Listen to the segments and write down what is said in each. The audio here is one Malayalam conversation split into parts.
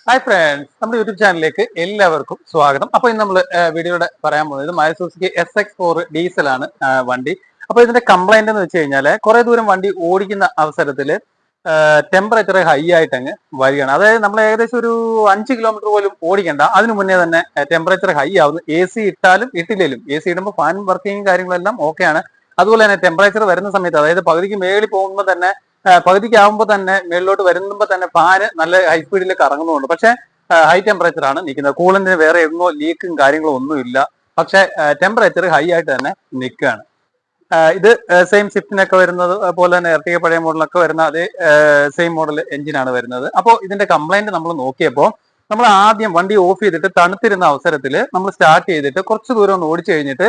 ഹായ് ഫ്രണ്ട്സ്, നമ്മുടെ യൂട്യൂബ് ചാനലിലേക്ക് എല്ലാവർക്കും സ്വാഗതം. അപ്പോൾ ഇന്ന് നമ്മൾ വീഡിയോയുടെ പറയാൻ പോകുന്നത് മാരുതി സുസുക്കി SX4 ഡീസലാണ് വണ്ടി. അപ്പോൾ ഇതിന്റെ കംപ്ലൈന്റ് എന്ന് വെച്ച് കഴിഞ്ഞാൽ കുറെ ദൂരം വണ്ടി ഓടിക്കുന്ന അവസരത്തിൽ ടെമ്പറേച്ചർ ഹൈ ആയിട്ട് അങ്ങ് വരികയാണ്. അതായത് നമ്മൾ ഏകദേശം ഒരു 5 കിലോമീറ്റർ പോലും ഓടിക്കേണ്ട, അതിനു മുന്നേ തന്നെ ടെമ്പറേച്ചർ ഹൈ ആവുന്നു. AC ഇട്ടാലും ഇട്ടില്ലേലും AC ഇടുമ്പോൾ ഫാൻ വർക്കിംഗ് കാര്യങ്ങളെല്ലാം ഓക്കെയാണ്. അതുപോലെ തന്നെ ടെമ്പറേച്ചർ വരുന്ന സമയത്ത്, അതായത് പകുതിക്ക് മേളിൽ പോകുമ്പോൾ തന്നെ പകുതിക്കാവുമ്പോൾ തന്നെ മേളിലോട്ട് വരുമ്പോൾ തന്നെ ഫാന് നല്ല ഹൈ സ്പീഡിൽ കറങ്ങുന്നുണ്ട്. പക്ഷെ ഹൈ ടെമ്പറേച്ചർ ആണ് നിൽക്കുന്നത്. കൂളന്റിന് വേറെ എങ്ങോ ലീക്കും കാര്യങ്ങളോ ഒന്നുമില്ല. പക്ഷെ ടെമ്പറേച്ചർ ഹൈ ആയിട്ട് തന്നെ നിൽക്കുകയാണ്. ഇത് സെയിം സ്വിഫ്റ്റിനൊക്കെ വരുന്നത് പോലെ തന്നെ എർട്ടിക പഴയ മോഡലൊക്കെ വരുന്ന അതേ സെയിം മോഡൽ എഞ്ചിനാണ് വരുന്നത്. അപ്പോൾ ഇതിന്റെ കംപ്ലൈന്റ് നമ്മൾ നോക്കിയപ്പോൾ നമ്മൾ ആദ്യം വണ്ടി ഓഫ് ചെയ്തിട്ട് തണുത്തിരുന്ന അവസരത്തിൽ നമ്മൾ സ്റ്റാർട്ട് ചെയ്തിട്ട് കുറച്ച് ദൂരം ഒന്ന് ഓടിച്ചു കഴിഞ്ഞിട്ട്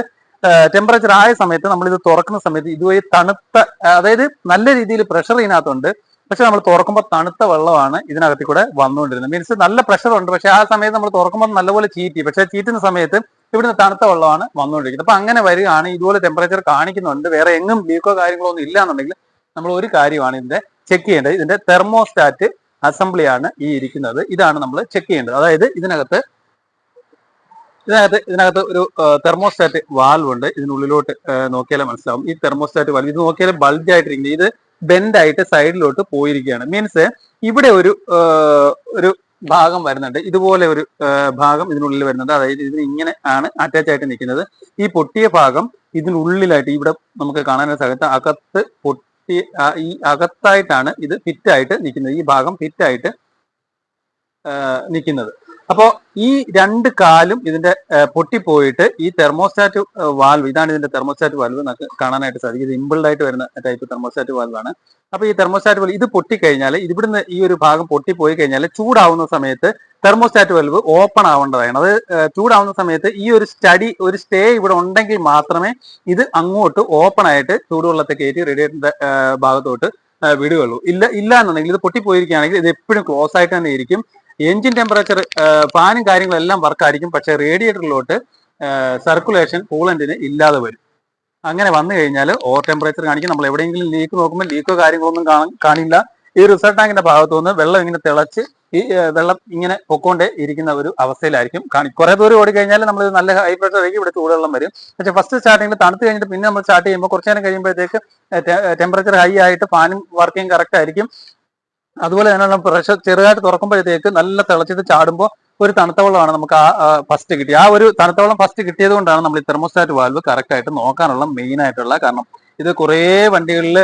ടെമ്പറേച്ചർ ആയ സമയത്ത് നമ്മൾ ഇത് തുറക്കുന്ന സമയത്ത് ഇതുവഴി തണുത്ത, അതായത് നല്ല രീതിയിൽ പ്രഷർ ഇതിനകത്തുണ്ട്. പക്ഷെ നമ്മൾ തുറക്കുമ്പോൾ തണുത്ത വെള്ളമാണ് ഇതിനകത്ത് കൂടെ വന്നുകൊണ്ടിരുന്നത്. മീൻസ് നല്ല പ്രഷർ ഉണ്ട്, പക്ഷെ ആ സമയത്ത് നമ്മൾ തുറക്കുമ്പോൾ നല്ലപോലെ ചീറ്റി. പക്ഷെ ചീറ്റുന്ന സമയത്ത് ഇവിടുന്ന് തണുത്ത വെള്ളമാണ് വന്നുകൊണ്ടിരിക്കുന്നത്. അപ്പൊ അങ്ങനെ വരികയാണ്. ഇതുപോലെ ടെമ്പറേച്ചർ കാണിക്കുന്നുണ്ട്, വേറെ എങ്ങും ലീക്കോ കാര്യങ്ങളോ ഒന്നും ഇല്ല എന്നുണ്ടെങ്കിൽ നമ്മൾ ഒരു കാര്യമാണ് ഇതിന്റെ ചെക്ക് ചെയ്യേണ്ടത്. ഇതിന്റെ തെർമോസ്റ്റാറ്റ് അസംബ്ലിയാണ് ഈ ഇരിക്കുന്നത്. ഇതാണ് നമ്മൾ ചെക്ക് ചെയ്യേണ്ടത്. അതായത് ഇതിനകത്ത് ഒരു തെർമോസ്റ്റാറ്റ് വാൽവ് ഉണ്ട്. ഇതിനുള്ളിലോട്ട് നോക്കിയാലേ മനസ്സിലാവും. ഈ തെർമോസ്റ്റാറ്റ് വാൽവ് ഇത് നോക്കിയാൽ ബൾജ് ആയിട്ടിരിക്കുന്നത്, ഇത് ബെൻഡ് ആയിട്ട് സൈഡിലോട്ട് പോയിരിക്കുകയാണ്. മീൻസ് ഇവിടെ ഒരു ഭാഗം വരുന്നുണ്ട്, ഇതുപോലെ ഒരു ഭാഗം ഇതിനുള്ളിൽ വരുന്നുണ്ട്. അതായത് ഇതിന് ഇങ്ങനെ ആണ് അറ്റാച്ച് ആയിട്ട് നിൽക്കുന്നത്. ഈ പൊട്ടിയ ഭാഗം ഇതിനുള്ളിലായിട്ട് ഇവിടെ നമുക്ക് കാണാനുള്ള സ്ഥലത്ത് അകത്ത് ഈ അകത്തായിട്ടാണ് ഇത് ഫിറ്റായിട്ട് നിൽക്കുന്നത്. ഈ ഭാഗം ഫിറ്റായിട്ട് നിൽക്കുന്നത്. അപ്പോ ഈ രണ്ട് കാലും ഇതിന്റെ പൊട്ടിപ്പോയിട്ട് ഈ തെർമോസ്റ്റാറ്റ് വാൽവ്, ഇതാണ് ഇതിന്റെ തെർമോസ്റ്റാറ്റ് വാൽവ്, നമുക്ക് കാണാനായിട്ട് സാധിക്കും. ഇത് ഇമ്പിൾഡ് ആയിട്ട് വരുന്ന ടൈപ്പ് തെർമോസ്റ്റാറ്റ് വാൽവാണ്. അപ്പൊ ഈ തെർമോസ്റ്റാറ്റ് വാൽവ് ഇത് പൊട്ടിക്കഴിഞ്ഞാൽ, ഇവിടുന്ന് ഈ ഒരു ഭാഗം പൊട്ടിപ്പോയി കഴിഞ്ഞാൽ ചൂടാവുന്ന സമയത്ത് തെർമോസ്റ്റാറ്റ് വാൽവ് ഓപ്പൺ ആവേണ്ടതാണ്. അത് ചൂടാവുന്ന സമയത്ത് ഈ ഒരു സ്റ്റേ ഇവിടെ ഉണ്ടെങ്കിൽ മാത്രമേ ഇത് അങ്ങോട്ട് ഓപ്പൺ ആയിട്ട് ചൂടുവെള്ളത്തെ കയറ്റി റേഡിയേറ്ററിന്റെ ഭാഗത്തോട്ട് വിടുകയുള്ളൂ. ഇല്ല എന്നുണ്ടെങ്കിൽ ഇത് പൊട്ടിപ്പോയിരിക്കുകയാണെങ്കിൽ ഇത് എപ്പോഴും ക്ലോസ് ആയിട്ട് തന്നെ ഇരിക്കും. എഞ്ചിൻ ടെമ്പറേച്ചർ, ഫാനും കാര്യങ്ങളെല്ലാം വർക്കായിരിക്കും, പക്ഷെ റേഡിയേറ്ററിലോട്ട് സർക്കുലേഷൻ കൂളന്റിന് ഇല്ലാതെ വരും. അങ്ങനെ വന്നു കഴിഞ്ഞാൽ ഓവർ ടെമ്പറേച്ചർ കാണിക്കും. നമ്മൾ എവിടെയെങ്കിലും ലീക്ക് നോക്കുമ്പോൾ ലീക്കോ കാര്യങ്ങളൊന്നും കാണില്ല. ഈ റിസർവ് ടാങ്കിന്റെ ഭാഗത്തു നിന്ന് വെള്ളം ഇങ്ങനെ തിളച്ച് ഈ വെള്ളം ഇങ്ങനെ പൊക്കോണ്ടേ ഇരിക്കുന്ന ഒരു അവസ്ഥയിലായിരിക്കും കുറെ ദൂരം ഓടി കഴിഞ്ഞാൽ നമ്മൾ നല്ല ഹൈ പ്രഷർ ആയിരിക്കും, ഇവിടെ ചൂടുവെള്ളം വരും. പക്ഷെ ഫസ്റ്റ് സ്റ്റാർട്ടിങ്ങിൽ തണുത്ത് കഴിഞ്ഞിട്ട് പിന്നെ നമ്മൾ സ്റ്റാർട്ട് ചെയ്യുമ്പോൾ കുറച്ചു നേരം കഴിയുമ്പോഴത്തേക്ക് ടെമ്പറേച്ചർ ഹൈ ആയിട്ട് ഫാനും വർക്കിംഗ് കറക്റ്റ് ആയിരിക്കും. അതുപോലെ തന്നെ പ്രഷർ ചെറുതായിട്ട് തുറക്കുമ്പോഴത്തേക്ക് നല്ല തിളച്ചിട്ട് ചാടുമ്പോൾ ഒരു തണുത്ത വെള്ളമാണ് നമുക്ക് ഫസ്റ്റ് കിട്ടി. ആ ഒരു തണുത്ത വെള്ളം ഫസ്റ്റ് കിട്ടിയത് കൊണ്ടാണ് നമ്മൾ ഈ തെർമോസ്റ്റാറ്റ് വാൽവ് കറക്റ്റ് ആയിട്ട് നോക്കാനുള്ള മെയിൻ ആയിട്ടുള്ള കാരണം. ഇത് കുറേ വണ്ടികളിൽ,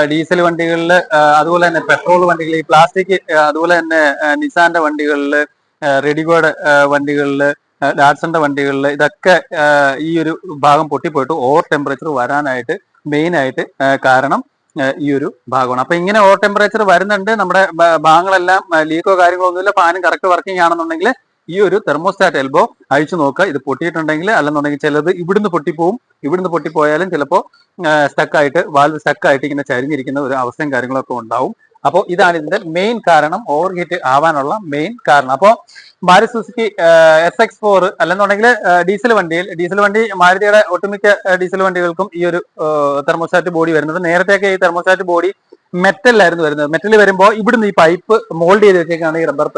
ഡീസൽ വണ്ടികളിൽ, അതുപോലെ തന്നെ പെട്രോൾ വണ്ടികളിൽ, ഈ പ്ലാസ്റ്റിക്, അതുപോലെ തന്നെ നിസാന്റെ വണ്ടികളിൽ, റെഡിഗോയുടെ വണ്ടികളിൽ, ഡാറ്റ്സന്റെ വണ്ടികളിൽ ഇതൊക്കെ ഈ ഒരു ഭാഗം പൊട്ടിപ്പോയിട്ട് ഓവർ ടെമ്പറേച്ചർ വരാനായിട്ട് മെയിൻ ആയിട്ട് കാരണം ഈ ഒരു ഭാഗമാണ്. അപ്പൊ ഇങ്ങനെ ഓവർ ടെമ്പറേച്ചർ വരുന്നുണ്ട്, നമ്മുടെ ഭാഗങ്ങളെല്ലാം ലീക്കോ കാര്യങ്ങളോ ഒന്നുമില്ല, ഫാനും കറക്റ്റ് വർക്കിംഗ് ആണെന്നുണ്ടെങ്കിൽ ഈ ഒരു തെർമോസ്റ്റാറ്റ് എൽബോ അഴിച്ചു നോക്കുക. ഇത് പൊട്ടിയിട്ടുണ്ടെങ്കിൽ, അല്ലെന്നുണ്ടെങ്കിൽ ചിലത് ഇവിടുന്ന് പൊട്ടിപ്പോവും. ഇവിടുന്ന് പൊട്ടിപ്പോയാലും ചിലപ്പോൾ വാൽവ് സ്റ്റക്കായിട്ട് ഇങ്ങനെ ചരിഞ്ഞിരിക്കുന്ന ഒരു അവസ്ഥയും കാര്യങ്ങളൊക്കെ ഉണ്ടാവും. അപ്പോൾ ഇതാണ് ഇതിന്റെ മെയിൻ കാരണം, ഓവർ ഹീറ്റ് ആവാനുള്ള മെയിൻ കാരണം. അപ്പോൾ മാരുതി സുസുക്കി SX4 അല്ലെന്നുണ്ടെങ്കിൽ ഡീസൽ വണ്ടി മാരുതിയുടെ ഒട്ടുമിക്ക ഡീസൽ വണ്ടികൾക്കും ഈ ഒരു തെർമോസ്റ്റാറ്റ് ബോഡി വരുന്നത്. നേരത്തെയൊക്കെ ഈ തെർമോസ്റ്റാറ്റ് ബോഡി മെറ്റലിലായിരുന്നു വരുന്നത്. മെറ്റൽ വരുമ്പോൾ ഇവിടുന്ന് ഈ പൈപ്പ് മോൾഡ് ചെയ്ത് വെച്ചേക്കാണ്, ഈ റബ്ബർ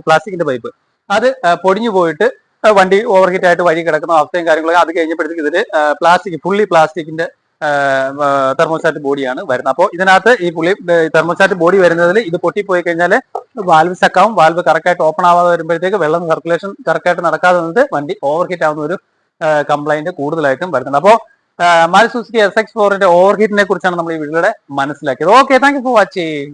പ്ലാസ്റ്റിക്കിന്റെ പൈപ്പ്. അത് പൊടിഞ്ഞു പോയിട്ട് വണ്ടി ഓവർ ഹീറ്റ് ആയിട്ട് വഴി കിടക്കുന്ന അവസ്ഥയും കാര്യങ്ങളൊക്കെ. അത് കഴിഞ്ഞപ്പോഴത്തേക്ക് ഇതിൽ ഫുള്ളി പ്ലാസ്റ്റിക്കിന്റെ തെർമോസ്റ്റാറ്റ് ബോഡിയാണ് വരുന്നത്. അപ്പോൾ ഇതിനകത്ത് ഈ തെർമോസ്റ്റാറ്റ് ബോഡി വരുന്നതിൽ ഇത് പൊട്ടിപ്പോയി കഴിഞ്ഞാൽ വാൽവ് സ്റ്റക്കാവും. വാൽവ് കറക്റ്റായിട്ട് ഓപ്പൺ ആവാതെ വരുമ്പോഴത്തേക്ക് വെള്ളം സർക്കുലേഷൻ കറക്റ്റായിട്ട് നടക്കാതെ വന്നിട്ട് വണ്ടി ഓവർ ഹീറ്റ് ആവുന്ന ഒരു കംപ്ലൈന്റ് കൂടുതലായിട്ടും വരുന്നുണ്ട്. അപ്പോൾ മാരുതി സുസുക്കി SX4ന്റെ ഓവർ ഹീറ്റിനെ കുറിച്ചാണ് നമ്മൾ ഈ വീഡിയോയുടെ മനസ്സിലാക്കിയത്. Okay, thank you for watching.